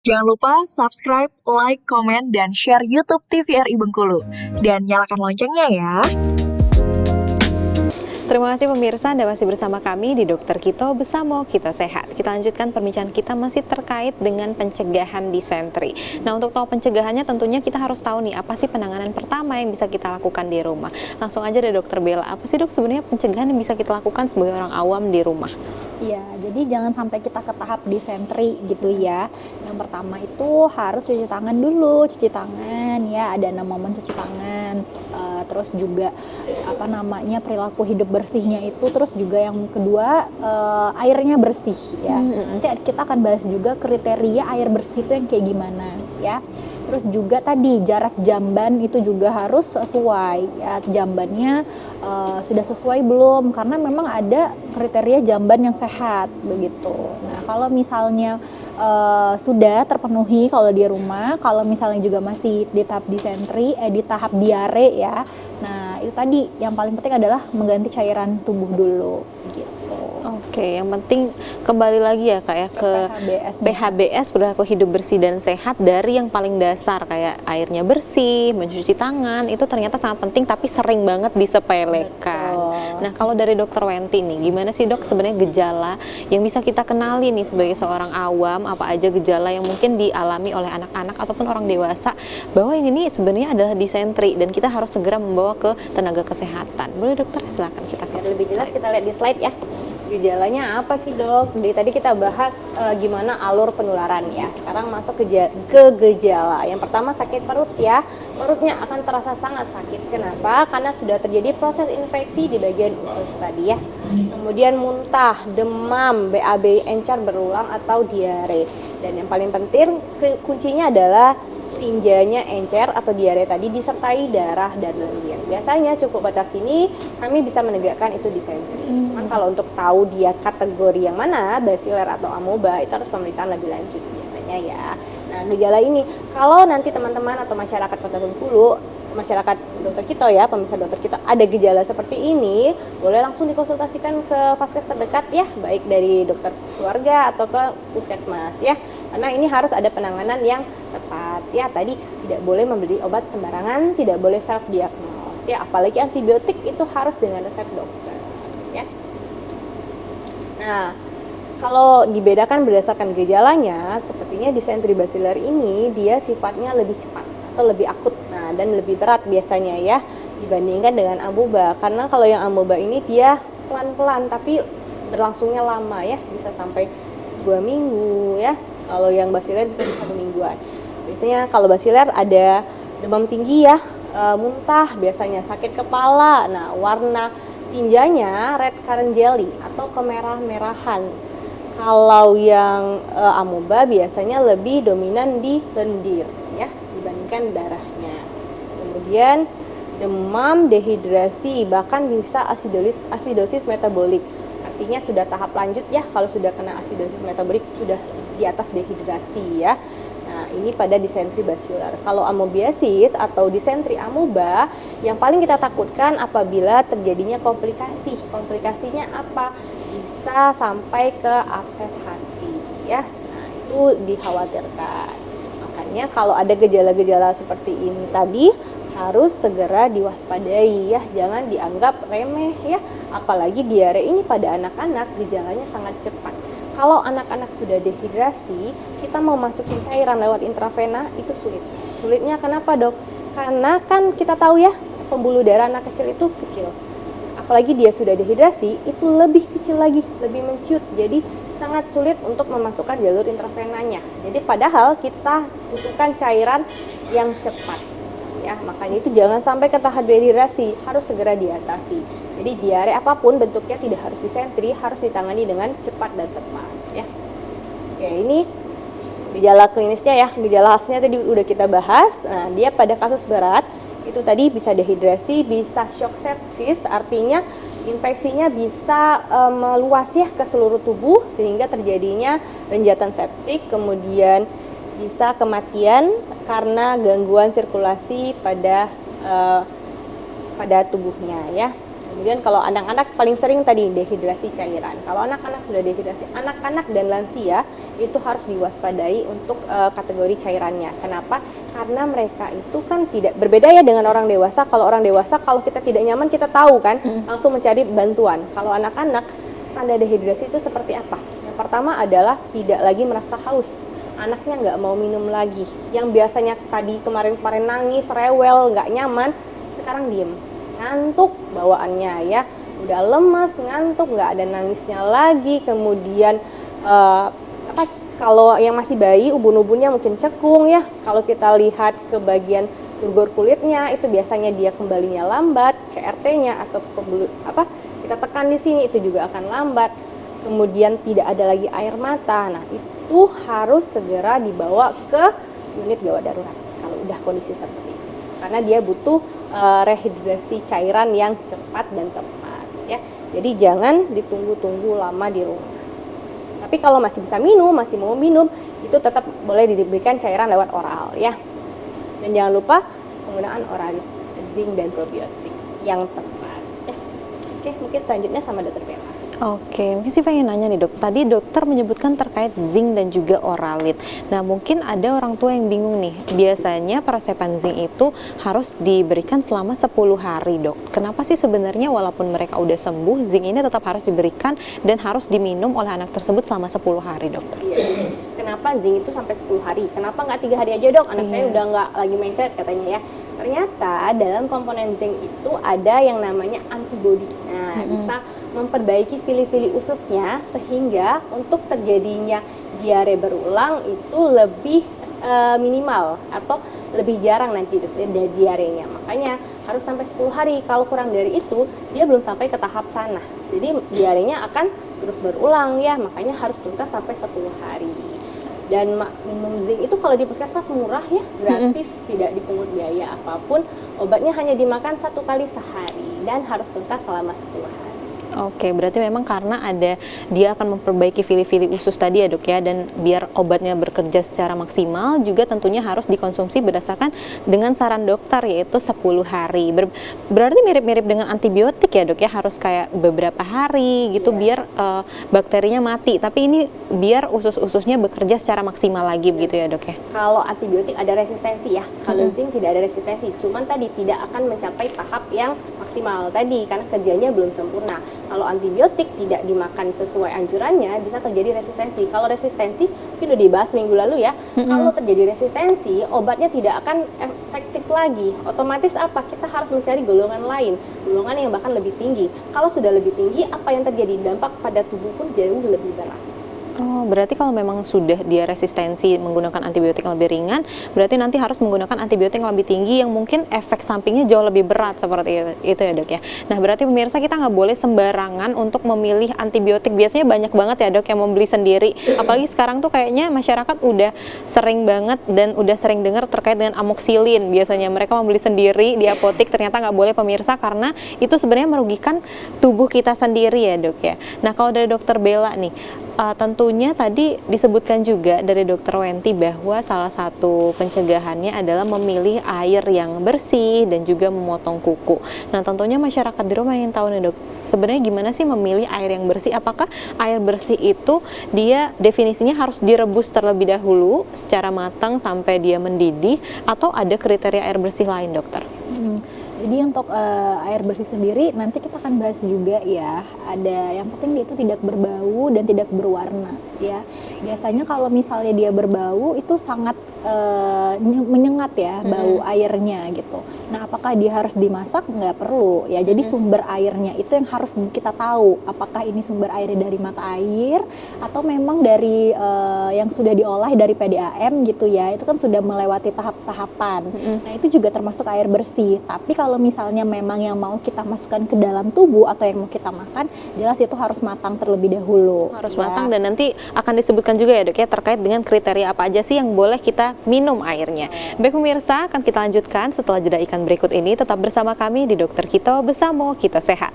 Jangan lupa subscribe, like, komen, dan share YouTube TVRI Bengkulu. Dan nyalakan loncengnya ya. Terima kasih pemirsa, Anda masih bersama kami di Dokter Kito Besamo Kita Sehat. Kita lanjutkan perbincangan kita masih terkait dengan pencegahan disentri. Nah, untuk tahu pencegahannya tentunya kita harus tahu nih, apa sih penanganan pertama yang bisa kita lakukan di rumah. Langsung aja dari Dokter Bella, apa sih dok sebenarnya pencegahan yang bisa kita lakukan sebagai orang awam di rumah? Iya, jadi jangan sampai kita ke tahap disentri gitu ya. Yang pertama itu harus cuci tangan dulu, cuci tangan ya, ada 6 momen cuci tangan. Terus juga perilaku hidup bersihnya itu, terus juga yang kedua airnya bersih ya. Nanti kita akan bahas juga kriteria air bersih itu yang kayak gimana ya. Terus juga tadi jarak jamban itu juga harus sesuai ya, jambannya sudah sesuai belum, karena memang ada kriteria jamban yang sehat begitu. Nah, kalau misalnya sudah terpenuhi kalau di rumah, kalau misalnya juga masih di tahap disentri, di tahap diare ya. Nah, itu tadi yang paling penting adalah mengganti cairan tubuh dulu gitu. Oke, yang penting kembali lagi ya Kak ya ke PHBS, perilaku hidup bersih dan sehat, dari yang paling dasar kayak airnya bersih, mencuci tangan, itu ternyata sangat penting tapi sering banget disepelekan. Betul. Nah, kalau dari Dokter Wenti nih, gimana sih dok sebenarnya gejala yang bisa kita kenali nih sebagai seorang awam, apa aja gejala yang mungkin dialami oleh anak-anak ataupun orang dewasa bahwa ini nih sebenarnya adalah disentri dan kita harus segera membawa ke tenaga kesehatan. Boleh dokter, silakan kita Biar lebih jelas kita lihat di slide ya. Gejalanya apa sih dok? Dari tadi kita bahas gimana alur penularan ya. Sekarang masuk ke gejala. Yang pertama sakit perut ya. Perutnya akan terasa sangat sakit. Kenapa? Karena sudah terjadi proses infeksi di bagian usus tadi ya. Kemudian muntah, demam, BAB encer berulang atau diare. Dan yang paling penting kuncinya adalah tinjanya encer atau diare tadi disertai darah dan lendir. Biasanya cukup batas ini kami bisa menegakkan itu disentri. Cuman kalau untuk tahu dia kategori yang mana, basiler atau amoeba, itu harus pemeriksaan lebih lanjut biasanya ya. Nah, gejala ini kalau nanti teman-teman atau masyarakat Kota Bengkulu, masyarakat dokter kita ya, pemirsa dokter kita ada gejala seperti ini, boleh langsung dikonsultasikan ke vaskes terdekat ya, baik dari dokter keluarga atau ke puskesmas ya. Karena ini harus ada penanganan yang tepat ya. Tadi tidak boleh membeli obat sembarangan, tidak boleh self diagnose ya, apalagi antibiotik itu harus dengan resep dokter ya. Nah, kalau dibedakan berdasarkan gejalanya, sepertinya disentri basiler ini dia sifatnya lebih cepat atau lebih akut, nah dan lebih berat biasanya ya dibandingkan dengan amoeba. Karena kalau yang amoeba ini dia pelan-pelan tapi berlangsungnya lama ya, bisa sampai 2 minggu ya. Kalau yang basiler bisa 1 mingguan. Biasanya kalau basiler ada demam tinggi ya, muntah, biasanya sakit kepala. Nah, warna tinjanya red currant jelly atau kemerah-merahan. Kalau yang amoeba biasanya lebih dominan di lendir ya dibandingkan darahnya. Kemudian demam, dehidrasi, bahkan bisa asidosis metabolik. Artinya sudah tahap lanjut ya, kalau sudah kena asidosis metabolik sudah di atas dehidrasi ya. Nah, ini pada disentri basilar. Kalau amoebiasis atau disentri amoeba, yang paling kita takutkan apabila terjadinya komplikasi. Komplikasinya apa? Bisa sampai ke abses hati ya. Nah, itu dikhawatirkan. Makanya kalau ada gejala-gejala seperti ini tadi harus segera diwaspadai ya, jangan dianggap remeh ya. Apalagi diare ini pada anak-anak gejalanya sangat cepat. Kalau anak-anak sudah dehidrasi, kita mau masukin cairan lewat intravena itu sulit. Sulitnya kenapa dok? Karena kan kita tahu ya, pembuluh darah anak kecil itu kecil. Apalagi dia sudah dehidrasi, itu lebih kecil lagi, lebih menciut. Jadi sangat sulit untuk memasukkan jalur intravenanya. Jadi padahal kita butuhkan cairan yang cepat. Ya, makanya itu jangan sampai ke tahap dehidrasi, harus segera diatasi. Jadi diare apapun bentuknya tidak harus disentri, harus ditangani dengan cepat dan tepat ya. Oke, ini gejala klinisnya ya, gejala khasnya tadi udah kita bahas. Nah, dia pada kasus berat itu tadi bisa dehidrasi, bisa shock sepsis, artinya infeksinya bisa meluas ya ke seluruh tubuh sehingga terjadinya renjatan septik, kemudian bisa kematian karena gangguan sirkulasi pada tubuhnya ya. Kemudian kalau anak-anak paling sering tadi dehidrasi cairan. Kalau anak-anak sudah dehidrasi, anak-anak dan lansia itu harus diwaspadai untuk kategori cairannya. Kenapa? Karena mereka itu kan tidak berbeda ya dengan orang dewasa. Kalau orang dewasa kalau kita tidak nyaman kita tahu kan, langsung mencari bantuan. Kalau anak-anak tanda dehidrasi itu seperti apa? Yang pertama adalah tidak lagi merasa haus. Anaknya nggak mau minum lagi. Yang biasanya tadi kemarin-kemarin nangis, rewel, nggak nyaman, sekarang diem. Ngantuk bawaannya ya, udah lemas, ngantuk, nggak ada nangisnya lagi. Kemudian kalau yang masih bayi, ubun-ubunnya mungkin cekung ya. Kalau kita lihat ke bagian turgor kulitnya, itu biasanya dia kembalinya lambat, CRT-nya atau kita tekan di sini itu juga akan lambat. Kemudian tidak ada lagi air mata. Nah, itu harus segera dibawa ke unit gawat darurat kalau udah kondisi seperti itu. Karena dia butuh rehidrasi cairan yang cepat dan tepat ya. Jadi jangan ditunggu-tunggu lama di rumah. Tapi kalau masih bisa minum, masih mau minum, itu tetap boleh diberikan cairan lewat oral ya. Dan jangan lupa penggunaan oral zinc dan probiotik yang tepat ya. Oke, mungkin selanjutnya sama Dokter Bella. Oke, mungkin sih pengen nanya nih dok, tadi dokter menyebutkan terkait zinc dan juga oralit. Nah mungkin ada orang tua yang bingung nih, biasanya perasepan zinc itu harus diberikan selama 10 hari dok. Kenapa sih sebenarnya walaupun mereka udah sembuh, zinc ini tetap harus diberikan dan harus diminum oleh anak tersebut selama 10 hari dokter? Iya. Kenapa zinc itu sampai 10 hari? Kenapa nggak 3 hari aja dok? Anak saya udah nggak lagi mencret katanya ya. Ternyata dalam komponen zinc itu ada yang namanya antibodi. Nah, bisa memperbaiki fili-fili ususnya sehingga untuk terjadinya diare berulang itu lebih minimal atau lebih jarang nanti diarenya. Makanya harus sampai 10 hari. Kalau kurang dari itu, dia belum sampai ke tahap sana. Jadi diarenya akan terus berulang ya, makanya harus tuntas sampai 10 hari. Dan minum zinc itu kalau di puskesmas murah ya, gratis, tidak dipungut biaya apapun. Obatnya hanya dimakan 1 kali sehari dan harus tuntas selama 10 hari. Oke, berarti memang karena dia akan memperbaiki fili-fili usus tadi ya dok ya, dan biar obatnya bekerja secara maksimal juga tentunya harus dikonsumsi berdasarkan dengan saran dokter yaitu 10 hari. Berarti mirip-mirip dengan antibiotik ya dok ya, harus kayak beberapa hari gitu biar bakterinya mati, tapi ini biar usus-ususnya bekerja secara maksimal lagi begitu ya dok ya. Kalau antibiotik ada resistensi ya, kalau zinc tidak ada resistensi, cuman tadi tidak akan mencapai tahap yang maksimal tadi karena kerjanya belum sempurna. Kalau antibiotik tidak dimakan sesuai anjurannya bisa terjadi resistensi. Kalau resistensi mungkin udah dibahas minggu lalu ya. Kalau terjadi resistensi, obatnya tidak akan efektif lagi. Otomatis apa? Kita harus mencari golongan lain, golongan yang bahkan lebih tinggi. Kalau sudah lebih tinggi, apa yang terjadi? Dampak pada tubuh pun jauh lebih berat. Oh, berarti kalau memang sudah dia resistensi menggunakan antibiotik yang lebih ringan, berarti nanti harus menggunakan antibiotik yang lebih tinggi yang mungkin efek sampingnya jauh lebih berat seperti itu ya dok ya. Nah berarti pemirsa kita nggak boleh sembarangan untuk memilih antibiotik. Biasanya banyak banget ya dok yang membeli sendiri. Apalagi sekarang tuh kayaknya masyarakat udah sering banget dan udah sering dengar terkait dengan amoxicillin. Biasanya mereka membeli sendiri di apotek, ternyata nggak boleh pemirsa karena itu sebenarnya merugikan tubuh kita sendiri ya dok ya. Nah kalau dari dokter Bella nih, tentunya tadi disebutkan juga dari dokter Wenti bahwa salah satu pencegahannya adalah memilih air yang bersih dan juga memotong kuku. Nah tentunya masyarakat di rumah ingin tahu nih dok, sebenarnya gimana sih memilih air yang bersih? Apakah air bersih itu dia definisinya harus direbus terlebih dahulu secara matang sampai dia mendidih, atau ada kriteria air bersih lain dokter? Jadi untuk air bersih sendiri nanti kita akan bahas juga ya. Ada yang penting dia itu tidak berbau dan tidak berwarna ya. Biasanya kalau misalnya dia berbau itu sangat menyengat ya bau airnya gitu. Nah apakah dia harus dimasak? Nggak perlu ya. Jadi sumber airnya itu yang harus kita tahu. Apakah ini sumber airnya dari mata air atau memang dari yang sudah diolah dari PDAM gitu ya. Itu kan sudah melewati tahap-tahapan. Nah itu juga termasuk air bersih. Tapi kalau misalnya memang yang mau kita masukkan ke dalam tubuh atau yang mau kita makan, jelas itu harus matang terlebih dahulu. Harus matang, dan nanti akan disebutkan juga ya dok ya terkait dengan kriteria apa aja sih yang boleh kita minum airnya. Baik pemirsa, akan kita lanjutkan setelah jeda iklan berikut ini. Tetap bersama kami di Dokter Kito Besamo Kita Sehat.